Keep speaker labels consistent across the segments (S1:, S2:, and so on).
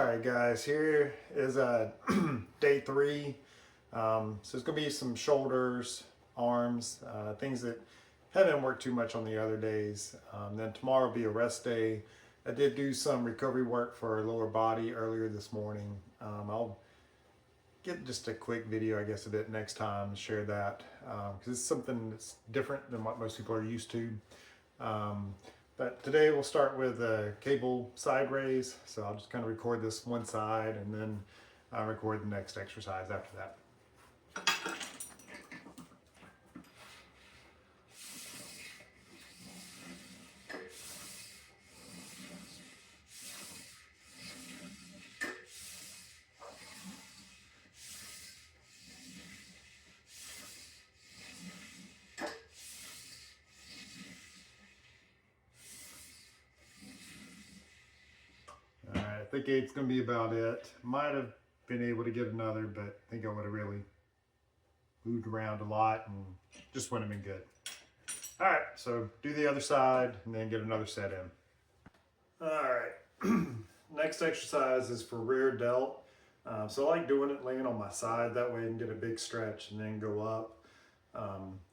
S1: All right, guys, here is day 3. So it's going to be some shoulders, arms, things that haven't worked too much on the other days. Then tomorrow will be a rest day. I did do some recovery work for lower body earlier this morning. I'll get just a quick video, I guess, of it next time, share that, because it's something that's different than what most people are used to. But today we'll start with a cable side raise. So I'll just kind of record this one side and then I'll record the next exercise after that. I think 8's going to be about it. Might have been able to get another, but I think I would have really moved around a lot and just wouldn't have been good. All right, so do the other side and then get another set in. All right, next exercise is for rear delt. So I like doing it laying on my side, that way I can get a big stretch and then go up.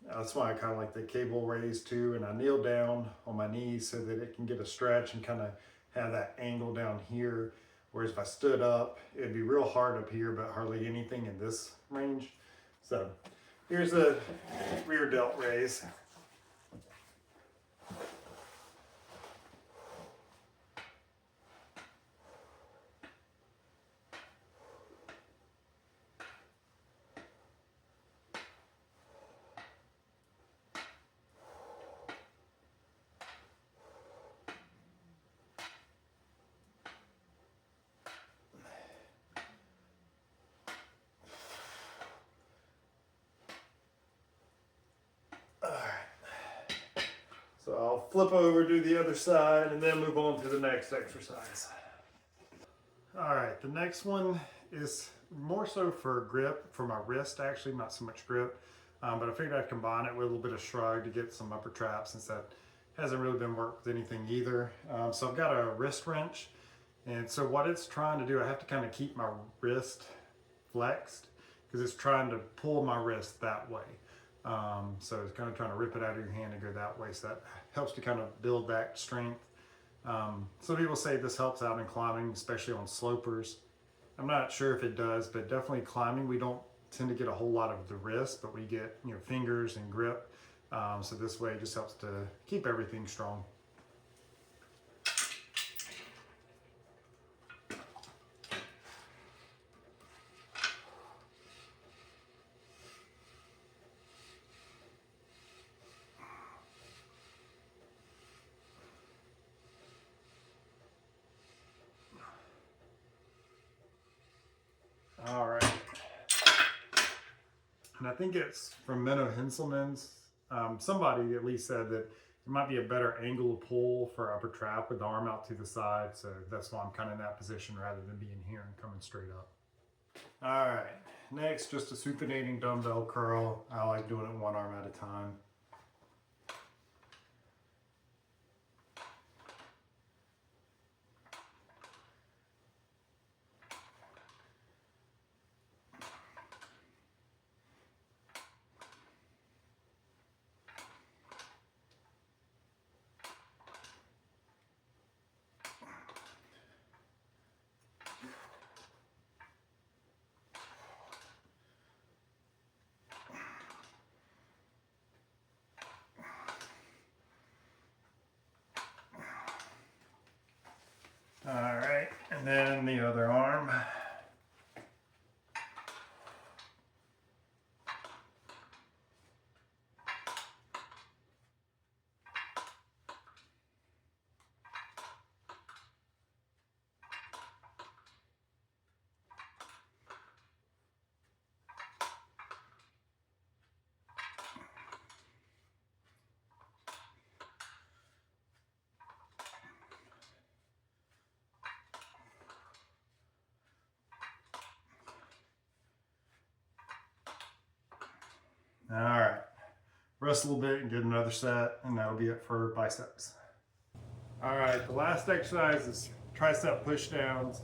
S1: That's why I kind of like the cable raise too, and I kneel down on my knees so that it can get a stretch and kind of have that angle down here, whereas if I stood up it'd be real hard up here but hardly anything in this range. So here's the rear delt raise. So I'll flip over, do the other side, and then move on to the next exercise. All right, the next one is more so for grip, for my wrist actually, not so much grip. But I figured I'd combine it with a little bit of shrug to get some upper traps since that hasn't really been worked with anything either. So I've got a wrist wrench. And so what it's trying to do, I have to kind of keep my wrist flexed because it's trying to pull my wrist that way. So it's kind of trying to rip it out of your hand and go that way. So that helps to kind of build back strength. Some people say this helps out in climbing, especially on slopers. I'm not sure if it does, but definitely climbing, we don't tend to get a whole lot of the wrist, but we get, fingers and grip. So this way it just helps to keep everything strong. All right. And I think it's from Menno Henselmans. Somebody at least said that it might be a better angle to pull for upper trap with the arm out to the side. So that's why I'm kind of in that position rather than being here and coming straight up. All right. Next, just a supinating dumbbell curl. I like doing it one arm at a time. All right, and then the other arm. All right, rest a little bit and get another set, and that'll be it for biceps. All right, the last exercise is tricep push downs.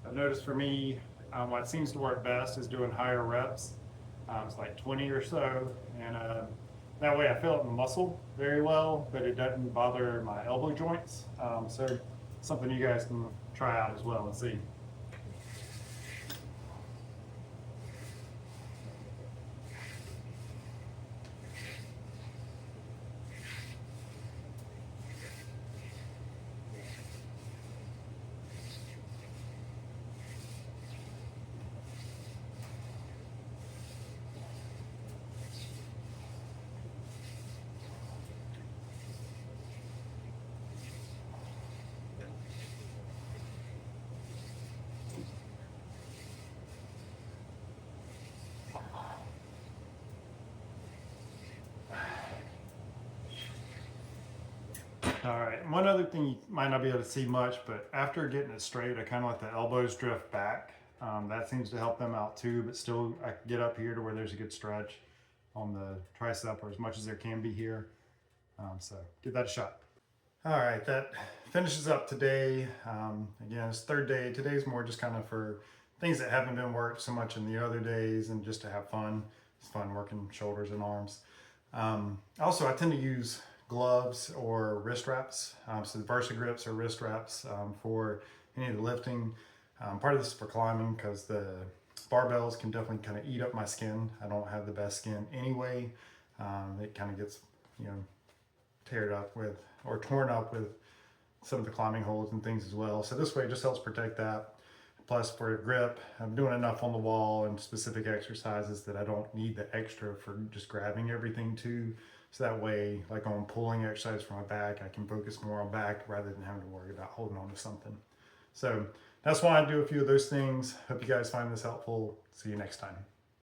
S1: I've noticed for me, what seems to work best is doing higher reps. It's like 20 or so, and that way I feel it in the muscle very well, but it doesn't bother my elbow joints. So something you guys can try out as well and see. All right, one other thing you might not be able to see much, but after getting it straight, I kind of let the elbows drift back. That seems to help them out too, but still I can get up here to where there's a good stretch on the tricep, or as much as there can be here. So give that a shot. All right, that finishes up today. Again, it's third day. Today's more just kind of for things that haven't been worked so much in the other days and just to have fun. It's fun working shoulders and arms. Also, I tend to use gloves or wrist wraps. So the VersaGrips or wrist wraps for any of the lifting. Part of this is for climbing because the barbells can definitely kind of eat up my skin. I don't have the best skin anyway. It kind of gets, teared up with or torn up with some of the climbing holds and things as well. So this way it just helps protect that. Plus for a grip, I'm doing enough on the wall and specific exercises that I don't need the extra for just grabbing everything too. So that way, like on pulling exercise from my back, I can focus more on back rather than having to worry about holding on to something. So that's why I do a few of those things. Hope you guys find this helpful. See you next time.